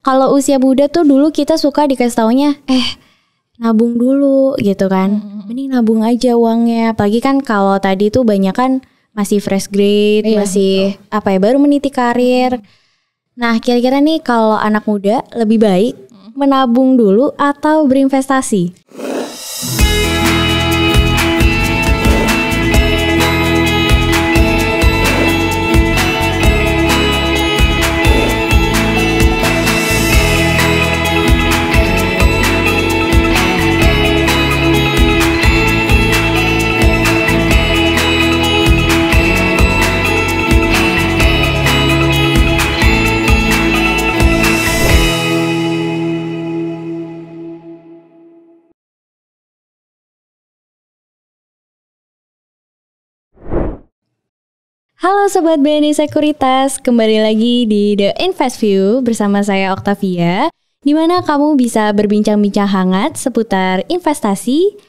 kalau usia muda tuh dulu kita suka dikasih taunya nabung dulu gitu kan. Mending nabung aja uangnya. Apalagi kan kalau tadi tuh banyak kan masih fresh grade, masih baru meniti karir. Nah, kira-kira nih kalau anak muda lebih baik menabung dulu atau berinvestasi? Halo Sobat BNI Sekuritas, kembali lagi di The Invest View bersama saya Octavia, di mana kamu bisa berbincang-bincang hangat seputar investasi,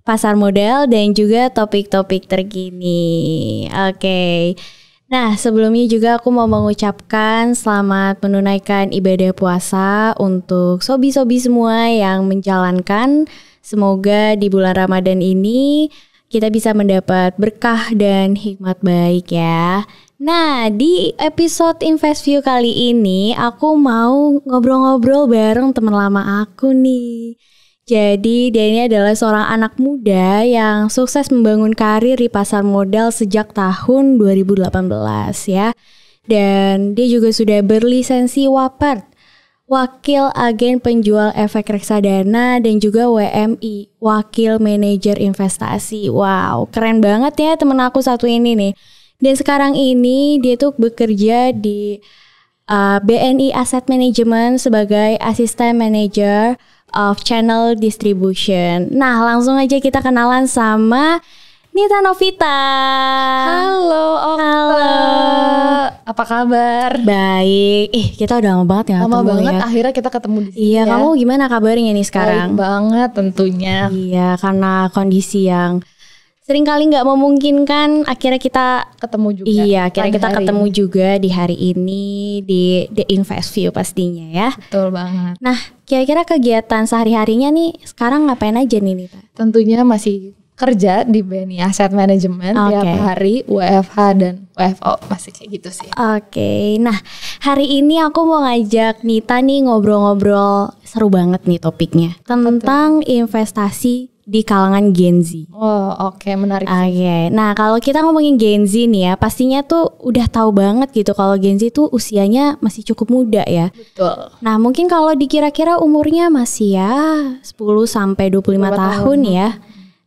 pasar modal, dan juga topik-topik terkini. Oke. Nah, sebelumnya juga aku mau mengucapkan selamat menunaikan ibadah puasa untuk sobi-sobi semua yang menjalankan. Semoga di bulan Ramadan ini kita bisa mendapat berkah dan hikmat baik ya. Nah, di episode Invest View kali ini aku mau ngobrol-ngobrol bareng teman lama aku nih. Jadi dia ini adalah seorang anak muda yang sukses membangun karir di pasar modal sejak tahun 2018 ya. Dan dia juga sudah berlisensi WAPERT, Wakil Agen Penjual Efek Reksadana, dan juga WMI, Wakil Manajer Investasi. Wow, keren banget ya temen aku satu ini nih. Dan sekarang ini dia tuh bekerja di BNI Asset Management sebagai Assistant Manager of Channel Distribution. Nah, langsung aja kita kenalan sama Nita Novita. Halo Okta. Apa kabar? Baik. Kita udah lama banget ya. Lama banget ya. Akhirnya kita ketemu di sini. Iya, kamu gimana kabarnya nih sekarang? Baik banget tentunya. Iya, karena kondisi yang seringkali nggak memungkinkan, akhirnya kita ketemu juga. Iya, akhirnya kita ketemu juga di hari ini di The Invest View pastinya ya. Betul banget. Nah, kira-kira kegiatan sehari-harinya nih sekarang ngapain aja nih Nita? Tentunya masih kerja di BNI Asset Management tiap hari, WFH dan WFO, masih kayak gitu sih. Oke. Nah, hari ini aku mau ngajak Nita nih ngobrol-ngobrol seru banget nih topiknya tentang investasi di kalangan Gen Z. Oh, oke, menarik. Oke. Nah, kalau kita ngomongin Gen Z nih ya, pastinya tuh udah tahu banget gitu kalau Gen Z tuh usianya masih cukup muda ya. Betul. Nah, mungkin kalau dikira-kira umurnya masih ya 10 sampai 25 tahun ya.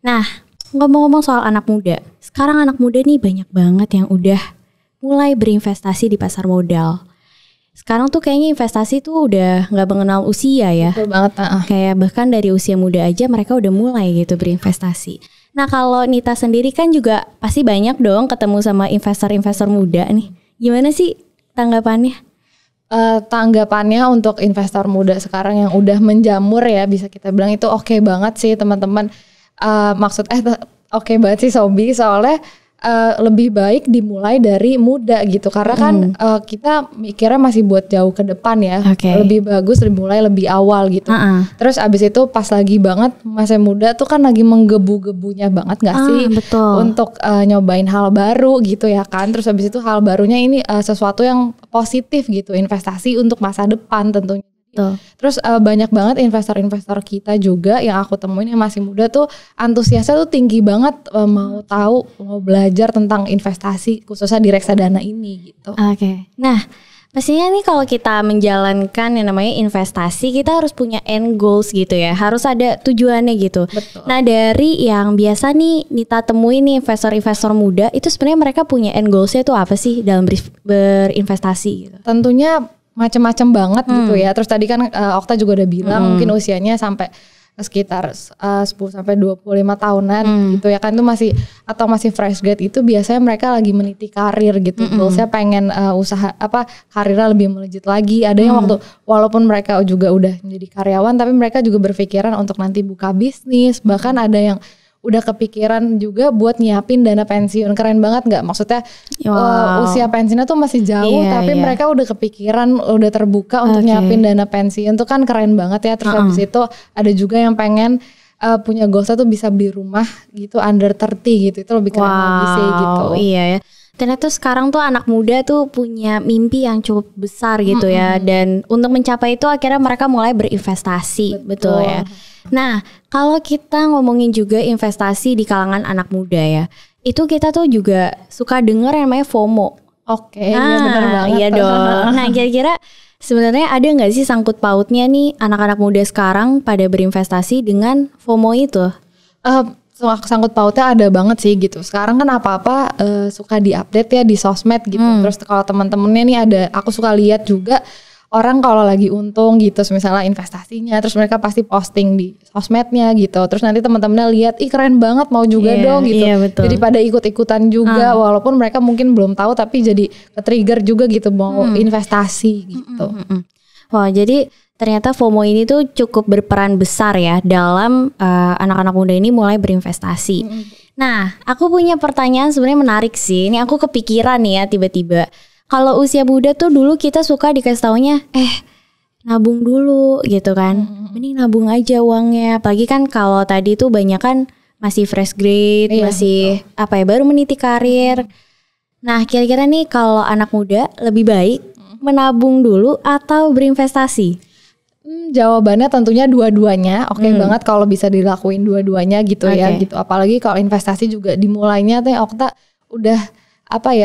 Nah, ngomong-ngomong soal anak muda, sekarang anak muda nih banyak banget yang udah mulai berinvestasi di pasar modal. Sekarang tuh kayaknya investasi tuh udah gak mengenal usia ya. Betul banget. Kayak bahkan dari usia muda aja mereka udah mulai gitu berinvestasi. Nah, kalau Nita sendiri kan juga pasti banyak dong ketemu sama investor-investor muda nih. Gimana sih tanggapannya? Tanggapannya untuk investor muda sekarang yang udah menjamur ya, bisa kita bilang itu oke banget sih teman-teman. Oke banget sih Sobi, soalnya lebih baik dimulai dari muda gitu, karena kan kita mikirnya masih buat jauh ke depan ya. Lebih bagus dimulai lebih awal gitu. Terus abis itu pas lagi banget masih muda tuh kan lagi menggebu-gebunya banget gak sih? Betul. Untuk nyobain hal baru gitu ya kan. Terus abis itu hal barunya ini sesuatu yang positif gitu, investasi untuk masa depan tentunya. Betul. Terus banyak banget investor-investor kita juga yang aku temuin yang masih muda tuh antusiasnya tuh tinggi banget, mau tahu, mau belajar tentang investasi khususnya di reksadana ini gitu. Nah, pastinya nih kalau kita menjalankan yang namanya investasi, kita harus punya end goals gitu ya, harus ada tujuannya gitu. Betul. Nah, dari yang biasa nih Nita temuin nih investor-investor muda, itu sebenarnya mereka punya end goalsnya tuh apa sih dalam berinvestasi gitu? Tentunya macam-macam banget gitu ya. Terus tadi kan Okta juga udah bilang mungkin usianya sampai sekitar 10 sampai 25 tahunan gitu ya kan, itu masih fresh grade, itu biasanya mereka lagi meniti karir gitu. Goalsnya pengen usaha karirnya lebih melejit lagi. Ada yang walaupun mereka juga udah menjadi karyawan tapi mereka juga berpikiran untuk nanti buka bisnis, bahkan ada yang udah kepikiran juga buat nyiapin dana pensiun. Keren banget nggak? Maksudnya usia pensiunnya tuh masih jauh, tapi mereka udah kepikiran, udah terbuka untuk nyiapin dana pensiun. Tuh kan keren banget ya. Terus habis itu ada juga yang pengen punya goalsnya tuh bisa beli rumah gitu under 30 gitu. Itu lebih keren lagi sih gitu. Iya ya. Ternyata sekarang tuh anak muda tuh punya mimpi yang cukup besar gitu ya. Dan untuk mencapai itu akhirnya mereka mulai berinvestasi. Betul ya. Nah, kalau kita ngomongin juga investasi di kalangan anak muda ya, itu kita tuh juga suka denger yang namanya FOMO. Oke, iya benar banget. Iya dong. Nah, kira-kira sebenarnya ada nggak sih sangkut pautnya nih anak-anak muda sekarang pada berinvestasi dengan FOMO itu? Sangkut pautnya ada banget sih gitu. Sekarang kan apa-apa suka diupdate ya di sosmed gitu. Terus kalau teman-temannya nih aku suka lihat juga orang kalau lagi untung gitu, misalnya investasinya, terus mereka pasti posting di sosmednya gitu. Terus nanti teman-temannya lihat, ih keren banget, mau juga dong gitu. Jadi pada ikut-ikutan juga, walaupun mereka mungkin belum tahu, tapi jadi ke-trigger juga gitu mau investasi gitu. Wah, jadi ternyata FOMO ini tuh cukup berperan besar ya dalam anak-anak muda ini mulai berinvestasi. Nah, aku punya pertanyaan sebenarnya menarik sih. Ini aku kepikiran nih ya tiba-tiba. Kalau usia muda tuh dulu kita suka dikasih taunya, nabung dulu gitu kan. Mending nabung aja uangnya. Apalagi kan kalau tadi tuh banyak kan masih fresh grade, masih baru meniti karir. Nah, kira-kira nih kalau anak muda lebih baik menabung dulu atau berinvestasi? Jawabannya tentunya dua-duanya. Oke banget kalau bisa dilakuin dua-duanya gitu ya gitu. Apalagi kalau investasi juga dimulainya tuh Okta udah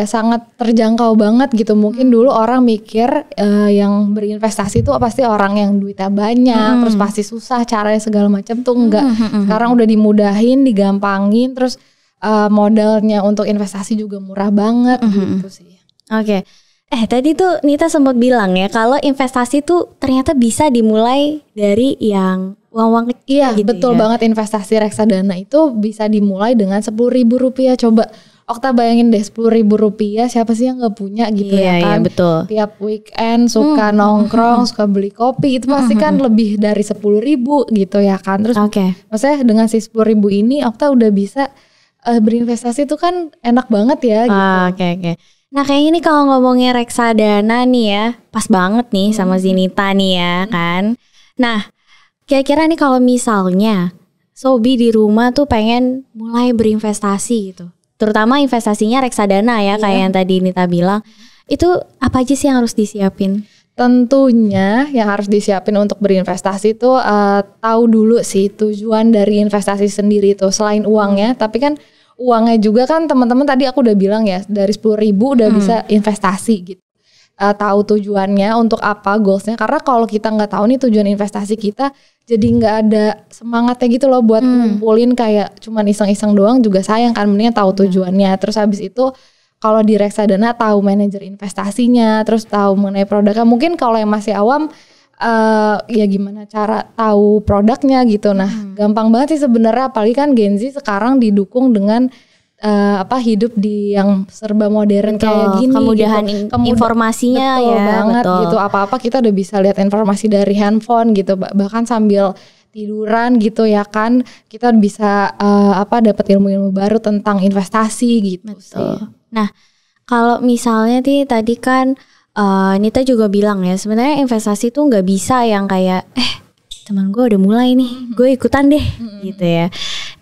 sangat terjangkau banget gitu. Mungkin dulu orang mikir yang berinvestasi tuh pasti orang yang duitnya banyak, terus pasti susah caranya segala macam tuh enggak. Sekarang udah dimudahin, digampangin, terus modalnya untuk investasi juga murah banget gitu sih. Oke. Tadi tuh Nita sempat bilang ya kalau investasi tuh ternyata bisa dimulai dari yang uang-uang kecil. Iya, gitu betul banget. Investasi reksadana itu bisa dimulai dengan Rp10.000. Coba Okta bayangin deh, Rp10.000 siapa sih yang gak punya gitu ya kan. Iya, betul. Tiap weekend suka nongkrong, suka beli kopi, itu pasti kan lebih dari 10.000 gitu ya kan. Terus maksudnya dengan si 10.000 ini Okta udah bisa berinvestasi, itu kan enak banget ya gitu. Oke. Nah kayaknya nih kalau ngomongin reksadana nih ya, pas banget nih sama Zinita nih ya kan. Nah kira-kira nih kalau misalnya Sobi di rumah tuh pengen mulai berinvestasi gitu, terutama investasinya reksadana ya, kayak yang tadi Nita bilang, itu apa aja sih yang harus disiapin? Tentunya yang harus disiapin untuk berinvestasi tuh tahu dulu sih tujuan dari investasi sendiri tuh, selain uangnya, tapi kan uangnya juga kan teman-teman tadi aku udah bilang ya, dari 10.000 udah bisa investasi gitu. Tahu tujuannya untuk apa, goalsnya, karena kalau kita nggak tahu nih tujuan investasi kita, jadi nggak ada semangatnya gitu loh buat ngumpulin, kayak cuman iseng-iseng doang juga sayang kan. Mendingan tahu tujuannya. Terus habis itu kalau di reksadana tahu manajer investasinya, terus tahu mengenai produknya. Mungkin kalau yang masih awam ya gimana cara tahu produknya gitu. Nah gampang banget sih sebenarnya, apalagi kan Gen Z sekarang didukung dengan hidup di yang serba modern kayak gini, kemudahan gitu. Informasinya betul ya banget gitu. Apa-apa kita udah bisa lihat informasi dari handphone gitu, bahkan sambil tiduran gitu ya kan, kita bisa dapat ilmu-ilmu baru tentang investasi gitu. Betul. Nah kalau misalnya tadi kan Nita juga bilang ya, sebenarnya investasi tuh nggak bisa yang kayak teman gue udah mulai nih, gue ikutan deh gitu ya.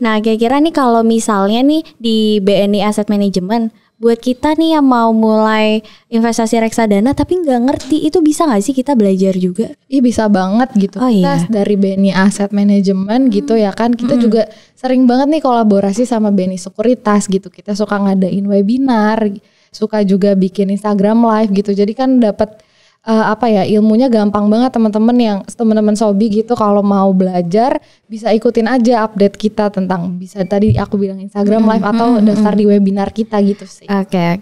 Nah kira-kira nih kalau misalnya nih di BNI Asset Management, buat kita nih yang mau mulai investasi reksadana tapi nggak ngerti, itu bisa nggak sih kita belajar juga? Iya bisa banget gitu. Kita dari BNI Asset Management gitu ya kan, kita juga sering banget nih kolaborasi sama BNI Sekuritas gitu. Kita suka ngadain webinar, suka juga bikin Instagram live gitu. Jadi kan dapat ilmunya gampang banget teman-teman Sobi gitu. Kalau mau belajar bisa ikutin aja update kita tentang, bisa tadi aku bilang Instagram live atau daftar di webinar kita gitu sih. Oke.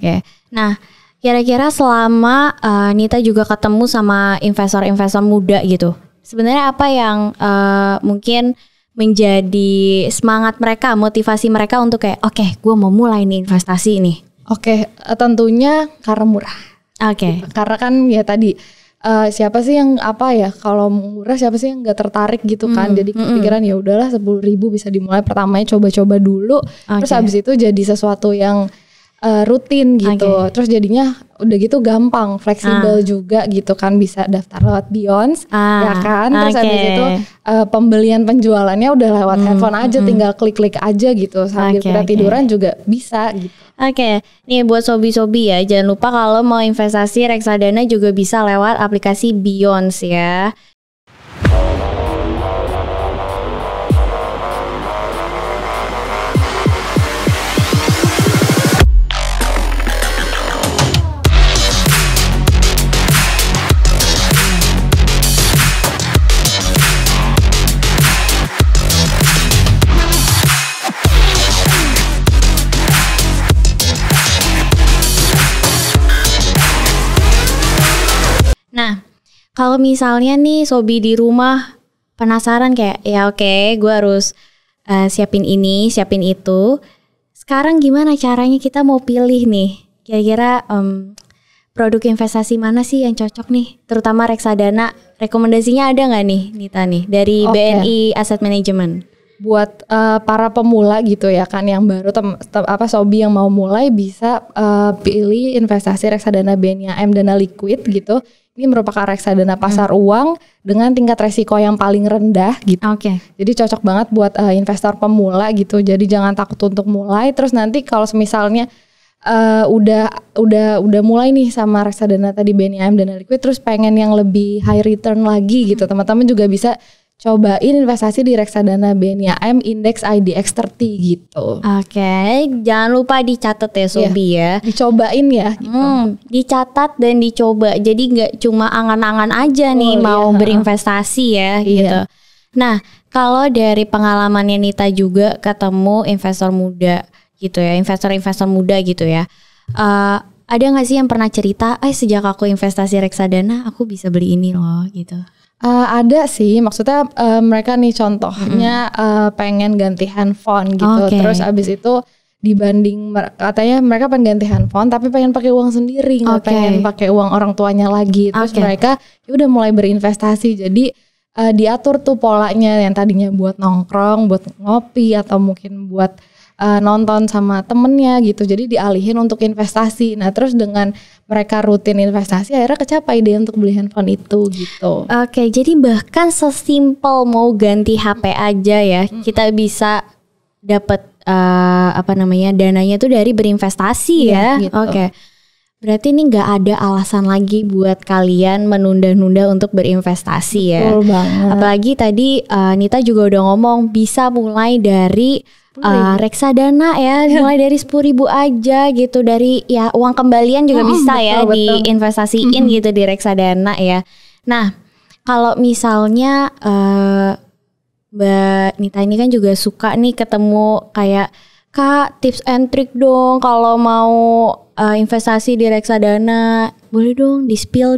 Nah kira-kira selama Nita juga ketemu sama investor-investor muda gitu, sebenarnya apa yang mungkin menjadi semangat mereka, motivasi mereka untuk kayak gue mau mulai nih investasi nih? Tentunya karena murah. Gitu. Karena kan ya tadi siapa sih yang kalau murah siapa sih yang nggak tertarik gitu kan. Jadi kepikiran ya udahlah 10.000 bisa dimulai, pertamanya coba-coba dulu. Terus habis itu jadi sesuatu yang rutin gitu. Terus jadinya udah gitu gampang, fleksibel juga gitu kan, bisa daftar lewat Beyond ya kan. Terus habis itu pembelian penjualannya udah lewat handphone aja, tinggal klik-klik aja gitu sambil kita tiduran juga bisa gitu. Nih buat sobi-sobi ya, jangan lupa kalau mau investasi reksadana juga bisa lewat aplikasi Beyond ya. Nah, kalau misalnya nih sobi di rumah penasaran kayak ya gue harus siapin ini, siapin itu. Sekarang gimana caranya kita mau pilih nih? Kira-kira produk investasi mana sih yang cocok nih? Terutama reksadana. Rekomendasinya ada nggak nih Nita nih dari BNI Asset Management? Buat para pemula gitu ya kan, yang baru sobi yang mau mulai bisa pilih investasi reksadana BNI AM Dana Liquid gitu. Ini merupakan reksadana pasar uang dengan tingkat resiko yang paling rendah gitu. Jadi cocok banget buat investor pemula gitu. Jadi jangan takut untuk mulai. Terus nanti kalau misalnya udah mulai nih sama reksadana tadi BNI AM Dana Liquid, terus pengen yang lebih high return lagi gitu, teman-teman juga bisa cobain investasi di reksadana BNI AM Index IDX 30 gitu. Jangan lupa dicatat ya sobi ya. Dicobain ya gitu. Dicatat dan dicoba. Jadi nggak cuma angan-angan aja nih mau berinvestasi ya gitu. Nah, kalau dari pengalamannya Nita juga ketemu investor muda gitu ya, investor-investor muda gitu ya. Ada nggak sih yang pernah cerita, sejak aku investasi reksadana aku bisa beli ini loh gitu? Ada sih, maksudnya mereka nih contohnya pengen ganti handphone gitu, terus abis itu dibanding katanya mereka pengen ganti handphone tapi pengen pakai uang sendiri, nggak pengen pakai uang orang tuanya lagi, terus mereka udah mulai berinvestasi, jadi diatur tuh polanya yang tadinya buat nongkrong, buat ngopi atau mungkin buat nonton sama temennya gitu, jadi dialihin untuk investasi. Nah terus dengan mereka rutin investasi akhirnya kecapai deh untuk beli handphone itu gitu. Jadi bahkan sesimpel mau ganti HP aja ya, kita bisa dapat dananya tuh dari berinvestasi ya. Gitu. Berarti ini nggak ada alasan lagi buat kalian menunda-nunda untuk berinvestasi ya. Betul banget. Apalagi tadi Nita juga udah ngomong bisa mulai dari reksadana ya, mulai dari 10.000 aja gitu, dari ya uang kembalian juga bisa betul. Diinvestasiin gitu di reksadana ya. Nah, kalau misalnya Mbak Nita ini kan juga suka nih ketemu kayak Kak tips and trick dong kalau mau investasi di reksadana, boleh dong di spill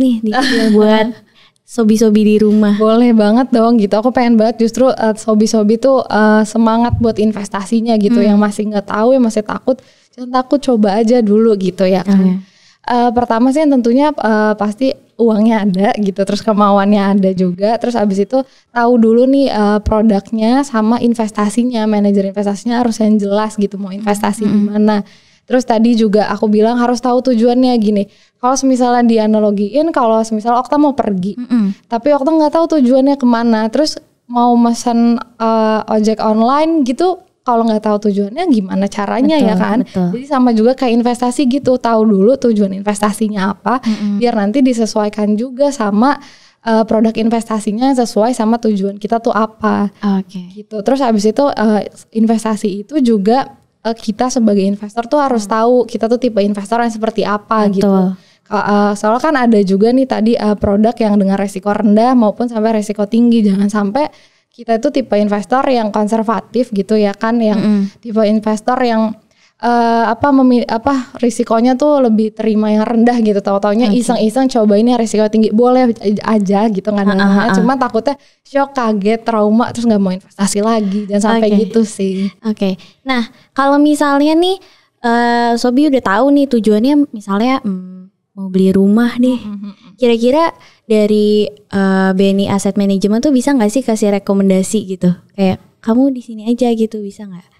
buat sobi-sobi di rumah. Boleh banget dong gitu. Aku pengen banget justru sobi-sobi tuh semangat buat investasinya gitu. Yang masih nggak tahu, yang masih takut, jangan takut, coba aja dulu gitu ya kan. Pertama sih tentunya pasti uangnya ada gitu, terus kemauannya ada juga. Terus abis itu tahu dulu nih produknya sama investasinya, manajer investasinya harus yang jelas gitu, mau investasi di mana. Terus tadi juga aku bilang harus tahu tujuannya gini. Kalau misalnya dianalogiin, kalau misalnya Okta mau pergi, tapi Okta nggak tahu tujuannya kemana, terus mau pesan ojek online gitu, kalau nggak tahu tujuannya gimana caranya ya kan? Betul. Jadi sama juga kayak investasi gitu, tahu dulu tujuan investasinya apa, biar nanti disesuaikan juga sama produk investasinya sesuai sama tujuan kita tuh apa. Gitu. Terus abis itu investasi itu juga kita sebagai investor tuh harus tahu kita tuh tipe investor yang seperti apa. Betul. Gitu. Soalnya kan ada juga nih tadi produk yang dengan resiko rendah maupun sampai resiko tinggi. Jangan sampai kita itu tipe investor yang konservatif gitu ya kan, yang tipe investor yang risikonya tuh lebih terima yang rendah gitu, tahu-taunya iseng-iseng coba ini risiko tinggi, boleh aja gitu nggak cuma takutnya shock, kaget, trauma, terus nggak mau investasi lagi, jangan sampai gitu sih. Nah kalau misalnya nih Sobi udah tahu nih tujuannya, misalnya mau beli rumah nih, kira-kira dari BNI Asset Management tuh bisa nggak sih kasih rekomendasi gitu? Kayak kamu di sini aja gitu, bisa nggak?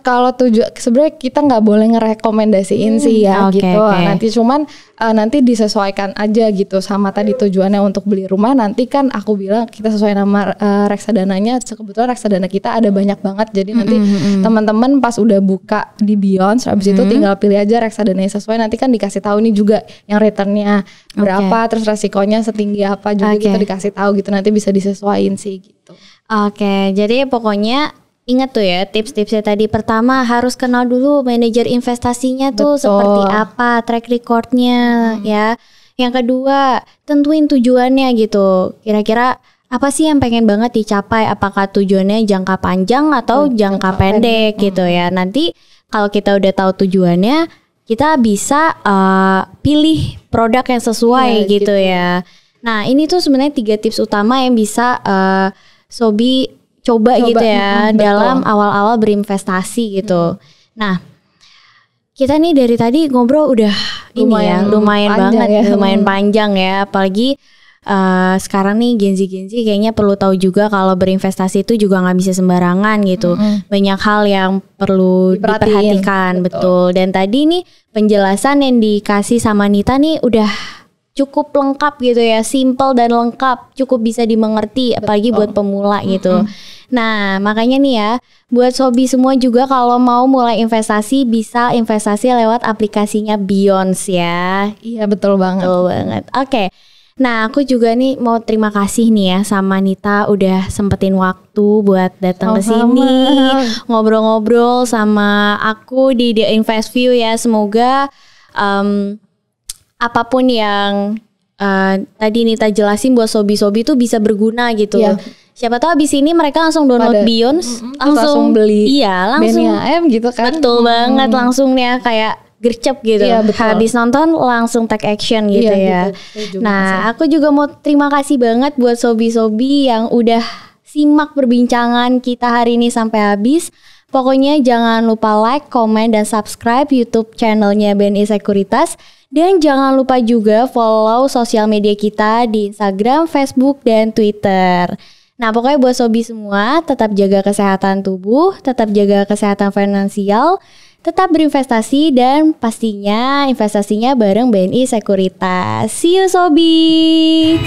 Kalau sebenarnya kita nggak boleh ngerekomendasiin sih ya okay, gitu. Okay. Nanti cuman nanti disesuaikan aja gitu sama tadi tujuannya untuk beli rumah. Nanti kan aku bilang kita sesuai nama reksadananya. Kebetulan reksadana kita ada banyak banget. Jadi nanti teman-teman pas udah buka di Beyond, habis itu tinggal pilih aja reksadana yang sesuai. Nanti kan dikasih tahu nih juga yang returnnya berapa, terus resikonya setinggi apa juga gitu dikasih tahu gitu. Nanti bisa disesuaiin sih gitu. Oke, jadi pokoknya ingat tuh ya tips-tipsnya tadi. Pertama harus kenal dulu manajer investasinya tuh seperti apa, track recordnya ya. Yang kedua tentuin tujuannya gitu. Kira-kira apa sih yang pengen banget dicapai? Apakah tujuannya jangka panjang atau jangka pendek gitu ya. Nanti kalau kita udah tahu tujuannya, kita bisa pilih produk yang sesuai gitu ya. Nah ini tuh sebenarnya 3 tips utama yang bisa Sobi coba gitu ya dalam awal-awal berinvestasi gitu. Nah, kita nih dari tadi ngobrol udah lumayan banget, lumayan panjang ya. Apalagi sekarang nih Gen Z kayaknya perlu tahu juga kalau berinvestasi itu juga nggak bisa sembarangan gitu. Banyak hal yang perlu diperhatikan, betul. Dan tadi nih penjelasan yang dikasih sama Nita nih udah cukup lengkap gitu ya, simple dan lengkap, cukup bisa dimengerti, apalagi buat pemula gitu. Nah makanya nih ya, buat Sobi semua juga kalau mau mulai investasi bisa investasi lewat aplikasinya Beyond ya. Iya betul banget. Betul banget. Oke. Nah aku juga nih mau terima kasih nih ya sama Nita udah sempetin waktu buat datang ke sini ngobrol-ngobrol sama aku di The Invest View ya. Semoga apapun yang tadi Nita jelasin buat Sobi-Sobi itu bisa berguna gitu. Siapa tahu abis ini mereka langsung download Beyond, langsung beli. Iya, langsung BNI gitu kan. Betul banget, langsung nih kayak gercep gitu. Habis nonton langsung take action gitu ya. Betul. Nah, aku juga mau terima kasih banget buat Sobi-Sobi yang udah simak perbincangan kita hari ini sampai habis. Pokoknya jangan lupa like, comment, dan subscribe YouTube channelnya BNI Sekuritas. Dan jangan lupa juga follow sosial media kita di Instagram, Facebook, dan Twitter. Nah pokoknya buat Sobi semua tetap jaga kesehatan tubuh, tetap jaga kesehatan finansial, tetap berinvestasi dan pastinya investasinya bareng BNI Sekuritas. See you Sobi!